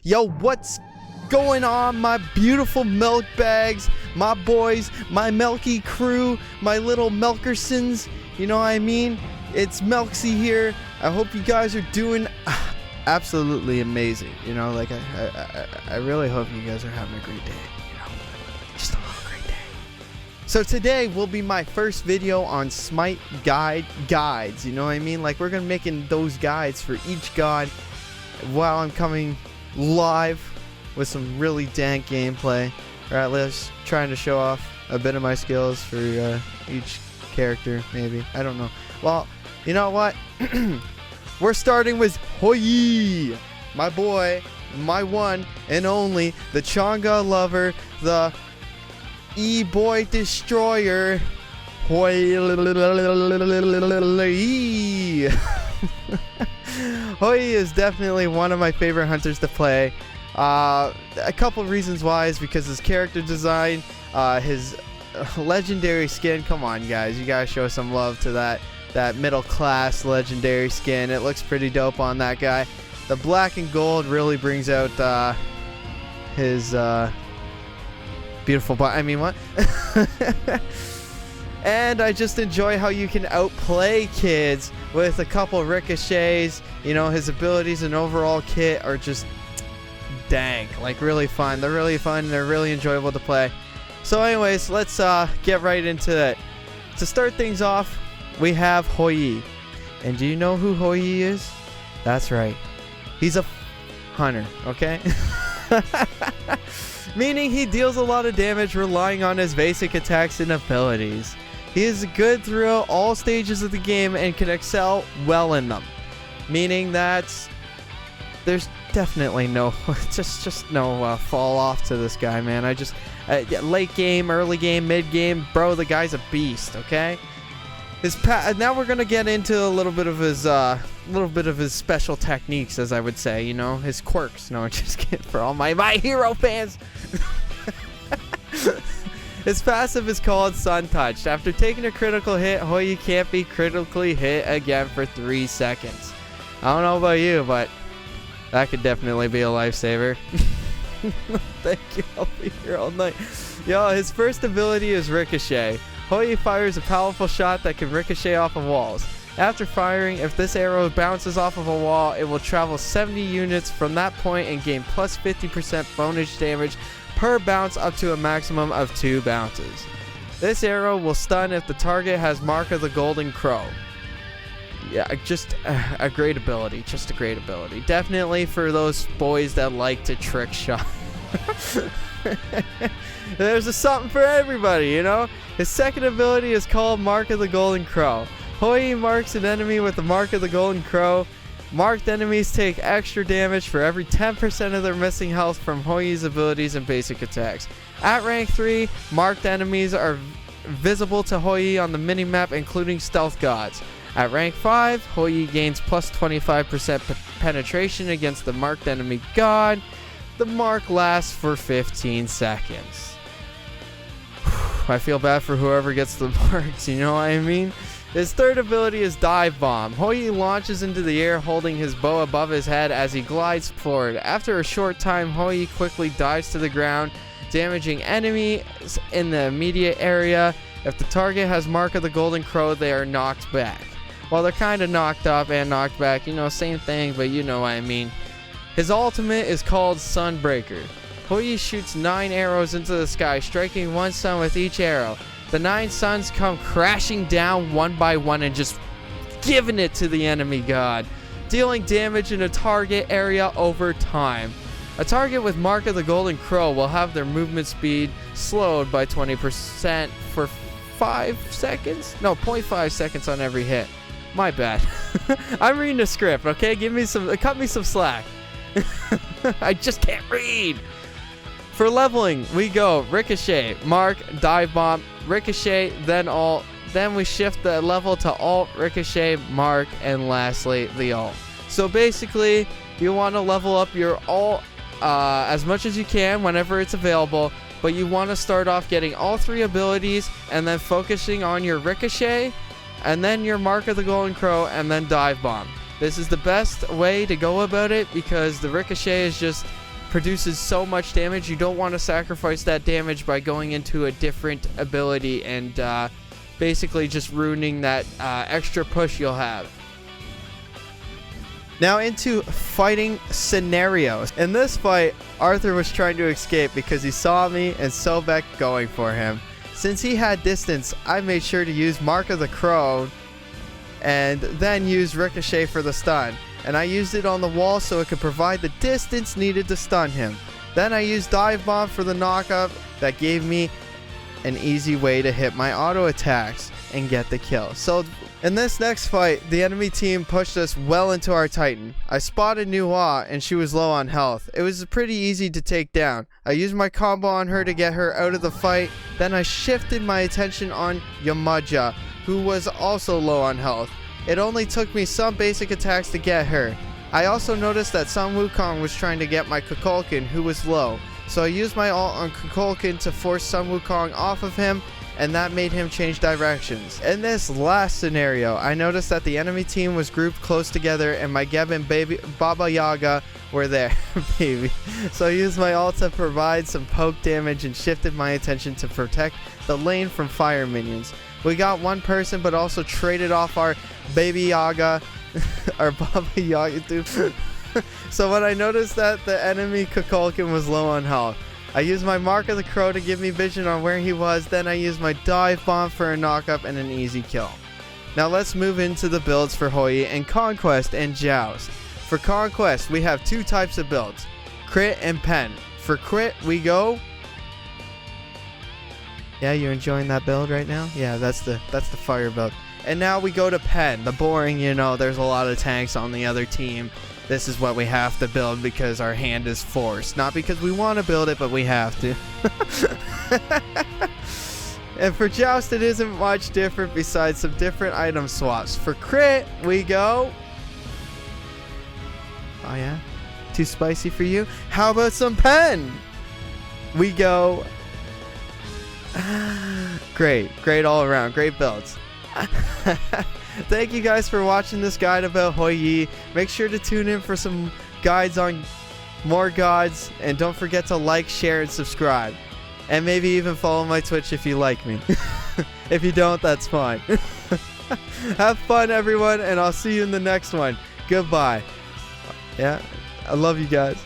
Yo, what's going on, my beautiful milk bags, my boys, my milky crew, my little milkersons? You know what I mean? It's Melksy here. I hope you guys are doing absolutely amazing. You know, like I really hope you guys are having a great day. You know, just a little great day. So today will be my first video on Smite guides. You know what I mean? Like, we're gonna making those guides for each god while I'm coming live with some really dank gameplay, or at least trying to show off a bit of my skills for each character, maybe. I don't know. Well, you know what? We're starting with Hoi, my boy, my one and only, the Chang'e lover, the E-boy destroyer, Hoi. Hoi is definitely one of my favorite hunters to play. A couple reasons why is because his character design, his legendary skin. Come on, guys, you gotta show some love to that middle class legendary skin. It looks pretty dope on that guy. The black and gold really brings out his beautiful body. I mean, what? And I just enjoy how you can outplay kids with a couple ricochets. You know, his abilities and overall kit are just dank, like really fun. They're really fun. They're really enjoyable to play. So anyways, let's get right into it. To start things off, we have Hoi. And do you know who Hoi is? That's right. He's a hunter, okay? Meaning he deals a lot of damage relying on his basic attacks and abilities. He is good throughout all stages of the game and can excel well in them. Meaning that there's definitely no just no fall off to this guy, man. I just late game, early game, mid game, bro, the guy's a beast. Okay, now we're gonna get into a little bit of his special techniques, as I would say. You know, his quirks. No, I'm just kidding. For all my hero fans. His passive is called Sun Touched. After taking a critical hit, Hoi can't be critically hit again for 3 seconds. I don't know about you, but that could definitely be a lifesaver. Thank you. I'll be here all night. Yo, his first ability is Ricochet. Hoi fires a powerful shot that can ricochet off of walls. After firing, if this arrow bounces off of a wall, it will travel 70 units from that point and gain plus 50% bonus damage per bounce up to a maximum of 2 bounces. This arrow will stun if the target has Mark of the Golden Crow. Yeah, just a great ability. Just a great ability. Definitely for those boys that like to trick shot. There's something for everybody, you know? His second ability is called Mark of the Golden Crow. Hoi marks an enemy with the Mark of the Golden Crow. Marked enemies take extra damage for every 10% of their missing health from Hoi's abilities and basic attacks. At rank 3, marked enemies are visible to Hoi on the minimap, including stealth gods. At rank 5, Hoi gains plus 25% penetration against the marked enemy god. The mark lasts for 15 seconds. I feel bad for whoever gets the marks, you know what I mean? His third ability is Dive Bomb. Hoi launches into the air holding his bow above his head as he glides forward. After a short time, Hoi quickly dives to the ground, damaging enemies in the immediate area. If the target has Mark of the Golden Crow, they are knocked back. Well, they're kind of knocked up and knocked back, you know, same thing, but you know what I mean. His ultimate is called Sunbreaker. Hoi shoots 9 arrows into the sky, striking 1 sun with each arrow. The 9 suns come crashing down one by one and just giving it to the enemy god, dealing damage in a target area over time. A target with Mark of the Golden Crow will have their movement speed slowed by 20% for 5 seconds? No, 0.5 seconds on every hit. My bad. I'm reading the script, okay? Cut me some slack. I just can't read. For leveling, we go Ricochet, Mark, Dive Bomb, Ricochet, then we shift the level to Alt, Ricochet, Mark, and lastly the Alt. So basically, you want to level up your Alt as much as you can whenever it's available, but you want to start off getting all 3 abilities and then focusing on your Ricochet, and then your Mark of the Golden Crow, and then Dive Bomb. This is the best way to go about it because the Ricochet is just produces so much damage. You don't want to sacrifice that damage by going into a different ability and basically just ruining that extra push you'll have. Now into fighting scenarios. In this fight, Arthur was trying to escape because he saw me and Sobek going for him. Since he had distance, I made sure to use Mark of the Crow and then use Ricochet for the stun. And I used it on the wall so it could provide the distance needed to stun him. Then I used Dive Bomb for the knockup that gave me an easy way to hit my auto attacks and get the kill. So in this next fight, the enemy team pushed us well into our Titan. I spotted Nuwa and she was low on health. It was pretty easy to take down. I used my combo on her to get her out of the fight. Then I shifted my attention on Yamaja, who was also low on health. It only took me some basic attacks to get her. I also noticed that Sun Wukong was trying to get my Kukulkan, who was low. So I used my ult on Kukulkan to force Sun Wukong off of him, and that made him change directions. In this last scenario, I noticed that the enemy team was grouped close together and my Geb and Baba Yaga were there. Baby. So I used my ult to provide some poke damage and shifted my attention to protect the lane from fire minions. We got one person but also traded off our Baby Yaga, our Baba Yaga dude. So when I noticed that the enemy Kukulkan was low on health, I used my Mark of the Crow to give me vision on where he was, then I used my Dive Bomb for a knockup and an easy kill. Now let's move into the builds for Hoi and Conquest and Joust. For Conquest, we have two types of builds, Crit and Pen. For Crit, we go... Yeah, you're enjoying that build right now? Yeah, that's the fire build. And now we go to Pen, the boring, there's a lot of tanks on the other team. This is what we have to build because our hand is forced. Not because we want to build it, but we have to. And for Joust, it isn't much different besides some different item swaps. For Crit, we go... Oh yeah? Too spicy for you? How about some Pen? We go... Great all around. Great builds. Thank you guys for watching this guide about Hoi Yi. Make sure to tune in for some guides on more gods, and don't forget to like, share, and subscribe. And maybe even follow my Twitch if you like me. If you don't, that's fine. Have fun, everyone, and I'll see you in the next one. Goodbye. Yeah, I love you guys.